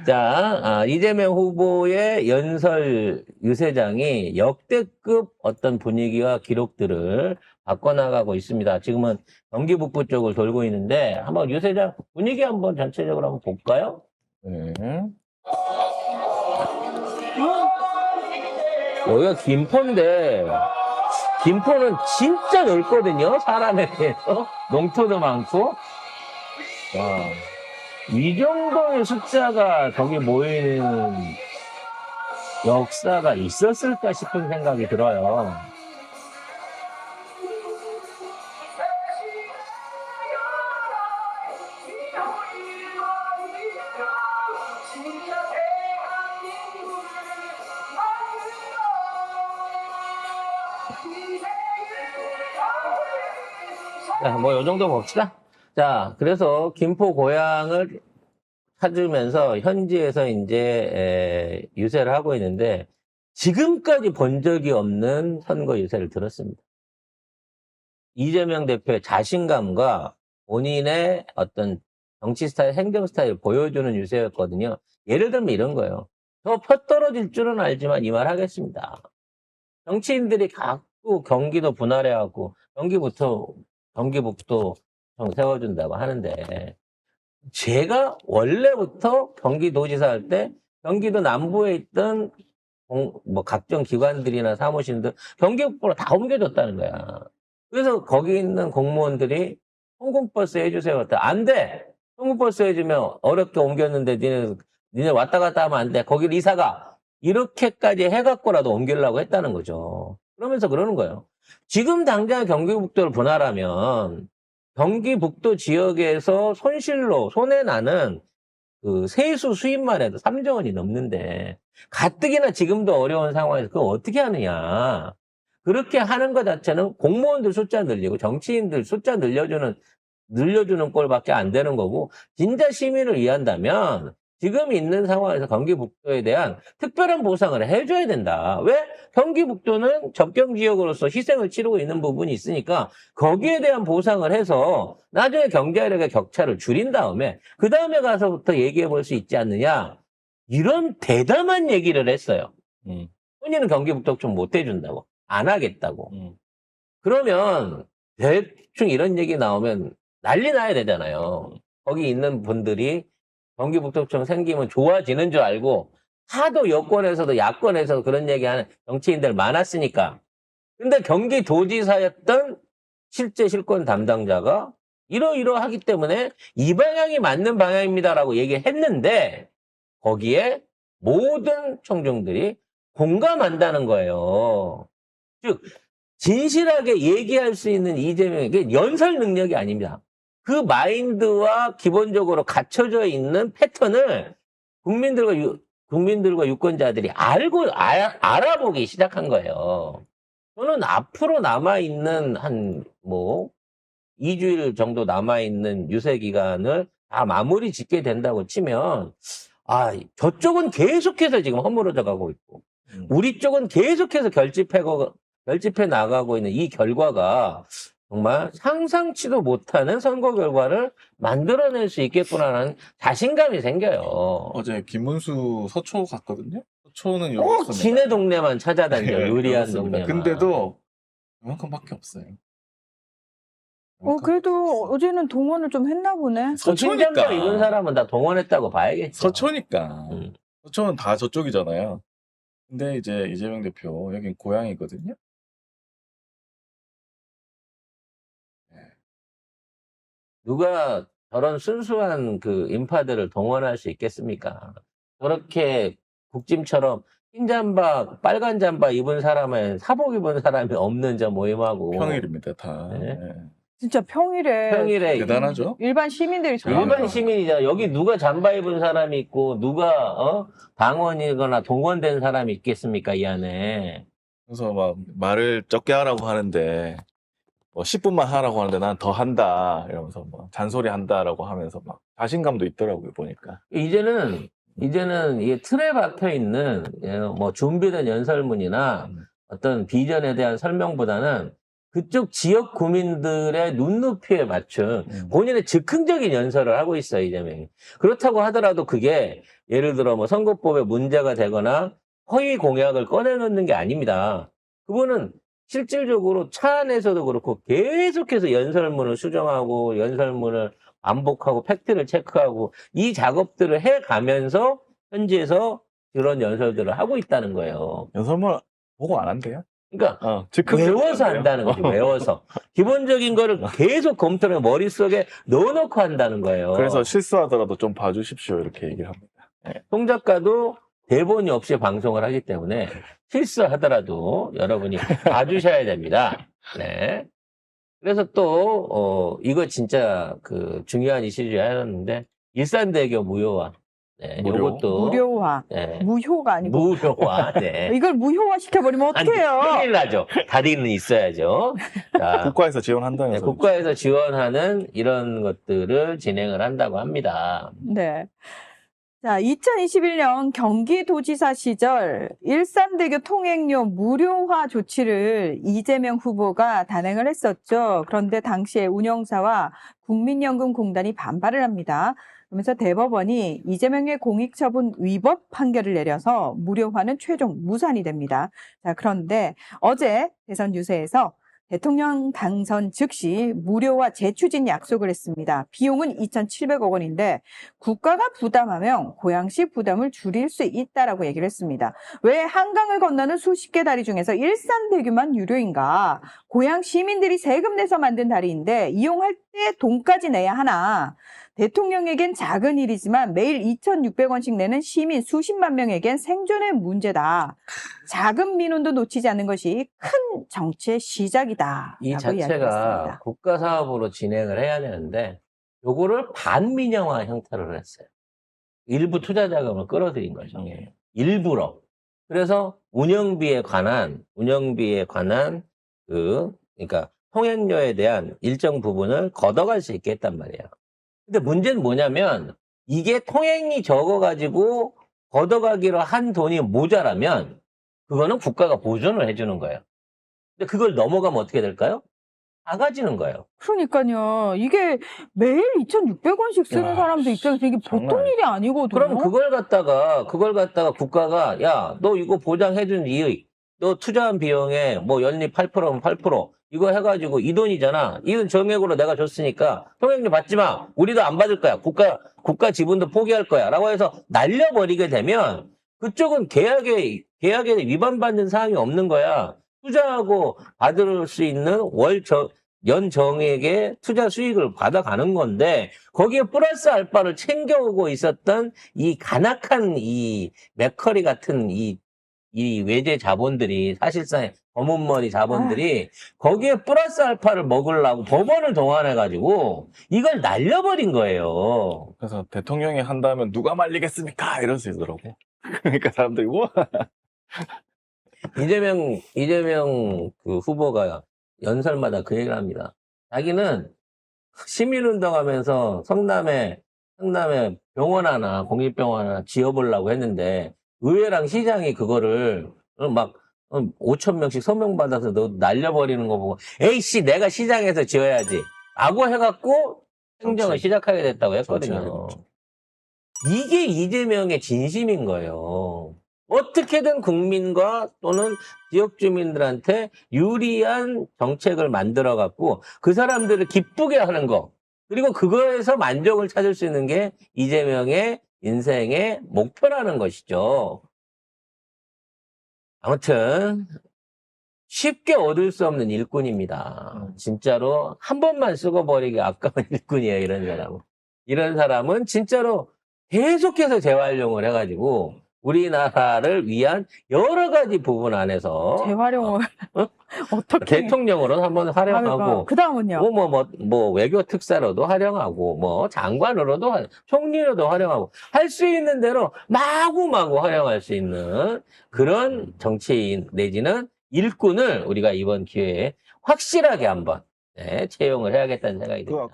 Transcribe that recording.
자, 이재명 후보의 연설 유세장이 역대급 어떤 분위기와 기록들을 바꿔나가고 있습니다. 지금은 경기 북부 쪽을 돌고 있는데 한번 유세장 분위기 한번 전체적으로 한번 볼까요? 여기가 김포인데 김포는 진짜 넓거든요. 사람에 비해서 농토도 많고. 와. 이 정도의 숫자가 저기 모이는 역사가 있었을까 싶은 생각이 들어요. 자, 뭐, 요 정도 봅시다. 자, 그래서 김포 고향을 찾으면서 현지에서 이제 유세를 하고 있는데 지금까지 본 적이 없는 선거 유세를 들었습니다. 이재명 대표의 자신감과 본인의 어떤 정치 스타일, 행정 스타일을 보여주는 유세였거든요. 예를 들면 이런 거예요. 저 펴떨어질 줄은 알지만 이 말 하겠습니다. 정치인들이 자꾸 경기도 분할해갖고 경기북도 세워준다고 하는데 제가 원래부터 경기도지사 할 때 경기도 남부에 있던 뭐 각종 기관들이나 사무실들 경기북부로 다 옮겨줬다는 거야. 그래서 거기 있는 공무원들이 통근버스 해주세요. 안 돼. 통근버스 해주면 어렵게 옮겼는데 니네 왔다 갔다 하면 안 돼. 거기를 이사가 이렇게까지 해갖고라도 옮기려고 했다는 거죠. 그러면서 그러는 거예요. 지금 당장 경기북도를 분할하면 경기북도 지역에서 손해나는 그 세수 수입만 해도 3조 원이 넘는데 가뜩이나 지금도 어려운 상황에서 그걸 어떻게 하느냐. 그렇게 하는 것 자체는 공무원들 숫자 늘리고 정치인들 숫자 늘려주는 꼴밖에 안 되는 거고 진짜 시민을 위한다면 지금 있는 상황에서 경기북도에 대한 특별한 보상을 해줘야 된다. 왜? 경기북도는 접경 지역으로서 희생을 치르고 있는 부분이 있으니까 거기에 대한 보상을 해서 나중에 경제력의 격차를 줄인 다음에 그 다음에 가서부터 얘기해 볼 수 있지 않느냐. 이런 대담한 얘기를 했어요. 본인은 경기북도 좀 못 해준다고. 안 하겠다고. 그러면 대충 이런 얘기 나오면 난리 나야 되잖아요. 거기 있는 분들이 경기북도청 생기면 좋아지는 줄 알고 하도 여권에서도 야권에서도 그런 얘기하는 정치인들 많았으니까. 근데 경기도지사였던 실제 실권 담당자가 이러이러하기 때문에 이 방향이 맞는 방향입니다라고 얘기했는데 거기에 모든 청중들이 공감한다는 거예요. 즉 진실하게 얘기할 수 있는 이재명에게 연설 능력이 아닙니다. 그 마인드와 기본적으로 갖춰져 있는 패턴을 국민들과 유권자들이 알아보기 시작한 거예요. 저는 앞으로 남아있는 뭐 2주일 정도 남아있는 유세 기간을 다 마무리 짓게 된다고 치면 저쪽은 계속해서 지금 허물어져 가고 있고 우리 쪽은 계속해서 결집해 나가고 있는 이 결과가 정말 상상치도 못하는 선거 결과를 만들어낼 수 있겠구나라는 자신감이 생겨요. 어제 김문수 서초 갔거든요. 서초는 여기 꼭 있습니다. 지네 동네만 찾아다녀. 네, 유리한 그렇습니다. 동네만. 근데도 이만큼밖에 없어요. 그래도 어제는 동원을 좀 했나 보네. 서초니까. 흰장갑 입은 사람은 다 동원했다고 봐야겠죠. 서초니까. 서초는 다 저쪽이잖아요. 근데 이제 이재명 대표 여긴 고향이거든요. 누가 저런 순수한 그 인파들을 동원할 수 있겠습니까? 저렇게 국짐처럼 흰 잠바, 빨간 잠바 입은 사람은 사복 입은 사람이 없는 저 모임하고. 평일입니다, 다. 네. 네. 진짜 평일에 대단하죠? 일반 시민들이 일반 시민이잖아. 여기 누가 잠바 입은 사람이 있고 누가 당원이거나 동원된 사람이 있겠습니까 이 안에. 그래서 막 말을 적게 하라고 하는데 뭐 10분만 하라고 하는데 난 더 한다 이러면서 뭐 잔소리 한다라고 하면서 막 자신감도 있더라고요 보니까. 이제는 이 틀에 박혀 있는 뭐 준비된 연설문이나 어떤 비전에 대한 설명보다는 그쪽 지역 구민들의 눈높이에 맞춘 본인의 즉흥적인 연설을 하고 있어요, 이재명이. 그렇다고 하더라도 그게 예를 들어 뭐 선거법에 문제가 되거나 허위 공약을 꺼내놓는 게 아닙니다. 그분은 실질적으로 차 안에서도 그렇고 계속해서 연설문을 수정하고 연설문을 반복하고 팩트를 체크하고 이 작업들을 해가면서 현지에서 그런 연설들을 하고 있다는 거예요. 연설문 보고 안 한대요? 그러니까 즉흥적으로 외워서 한대요. 한다는 거죠. 외워서. 기본적인 거를 계속 검토를 머릿속에 넣어놓고 한다는 거예요. 그래서 실수하더라도 좀 봐주십시오 이렇게 얘기를 합니다. 송 작가도 대본이 없이 방송을 하기 때문에 실수하더라도 여러분이 봐주셔야 됩니다. 네. 그래서 또 이거 진짜 그 중요한 이슈 하였는데 일산대교 무효화. 네, 무료? 요것도 무료화. 네, 무효가 아니고. 무효화. 네. 이걸 무효화 시켜버리면 아니, 어떡해요? 큰일 나죠. 다리는 있어야죠. 자, 국가에서 네, 지원한다면서. 국가에서 지원하는 이런 것들을 진행을 한다고 합니다. 네. 자, 2021년 경기도지사 시절 일산대교 통행료 무료화 조치를 이재명 후보가 단행을 했었죠. 그런데 당시에 운영사와 국민연금공단이 반발을 합니다. 그러면서 대법원이 이재명의 공익처분 위법 판결을 내려서 무료화는 최종 무산이 됩니다. 자, 그런데 어제 대선 유세에서 대통령 당선 즉시 무료화 재추진 약속을 했습니다. 비용은 2,700억 원인데 국가가 부담하면 고양시 부담을 줄일 수 있다라고 얘기를 했습니다. 왜 한강을 건너는 수십 개 다리 중에서 일산대교만 유료인가? 고양 시민들이 세금 내서 만든 다리인데 이용할 때 돈까지 내야 하나? 대통령에겐 작은 일이지만 매일 2,600원씩 내는 시민 수십만 명에겐 생존의 문제다. 작은 민원도 놓치지 않는 것이 큰 정치의 시작이다. 이 자체가 국가 사업으로 진행을 해야 되는데 요거를 반민영화 형태로 했어요. 일부 투자 자금을 끌어들인 거죠. 일부러. 그래서 운영비에 관한 그러니까 통행료에 대한 일정 부분을 걷어갈 수 있게 했단 말이에요. 근데 문제는 뭐냐면 이게 통행이 적어가지고 걷어가기로 한 돈이 모자라면 그거는 국가가 보존을 해주는 거예요. 근데 그걸 넘어가면 어떻게 될까요? 작아지는 거예요. 그러니까요. 이게 매일 2,600원씩 쓰는 야, 사람들 입장에서 이게 장난 보통 아니야. 일이 아니거든요. 그럼 그걸 갖다가 국가가 야, 너 이거 보장해준 이익, 너 투자한 비용에 뭐 연립 8%면 8%, 이거 해가지고 이 돈이잖아. 이 돈 정액으로 내가 줬으니까 통행료 받지 마. 우리도 안 받을 거야. 국가 지분도 포기할 거야. 라고 해서 날려버리게 되면 그쪽은 계약에 위반받는 사항이 없는 거야. 투자하고 받을 수 있는 연 정액의 투자 수익을 받아가는 건데 거기에 플러스 알파를 챙겨오고 있었던 이 간악한 이 맥커리 같은 이 외제 자본들이 사실상 검은 머리 자본들이 거기에 플러스 알파를 먹으려고 법원을 동원해가지고 이걸 날려버린 거예요. 그래서 대통령이 한다면 누가 말리겠습니까? 이럴 수 있더라고. 그러니까 사람들이 우와. 이재명 그 후보가 연설마다 그 얘기를 합니다. 자기는 시민운동하면서 성남에 병원 하나, 공립병원 하나 지어보려고 했는데 의회랑 시장이 그거를 막 5,000명씩 서명받아서 너 날려버리는 거 보고 에이씨 내가 시장에서 지어야지 라고 해갖고 행정을 시작하게 됐다고 했거든요. 이게 이재명의 진심인 거예요. 어떻게든 국민과 또는 지역 주민들한테 유리한 정책을 만들어 갖고 그 사람들을 기쁘게 하는 거. 그리고 그거에서 만족을 찾을 수 있는 게 이재명의 인생의 목표라는 것이죠. 아무튼 쉽게 얻을 수 없는 일꾼입니다. 진짜로 한 번만 쓰고 버리기 아까운 일꾼이에요. 이런 사람은 진짜로 계속해서 재활용을 해가지고 우리나라를 위한 여러 가지 부분 안에서 재활용을 어떻게 대통령으로는 한번 활용하고 그 다음은요? 뭐 외교 특사로도 활용하고 뭐 장관으로도 총리로도 활용하고 할 수 있는 대로 마구마구 활용할 수 있는 그런 정치인 내지는 일꾼을 우리가 이번 기회에 확실하게 한번 채용을 해야겠다는 생각이 듭니다.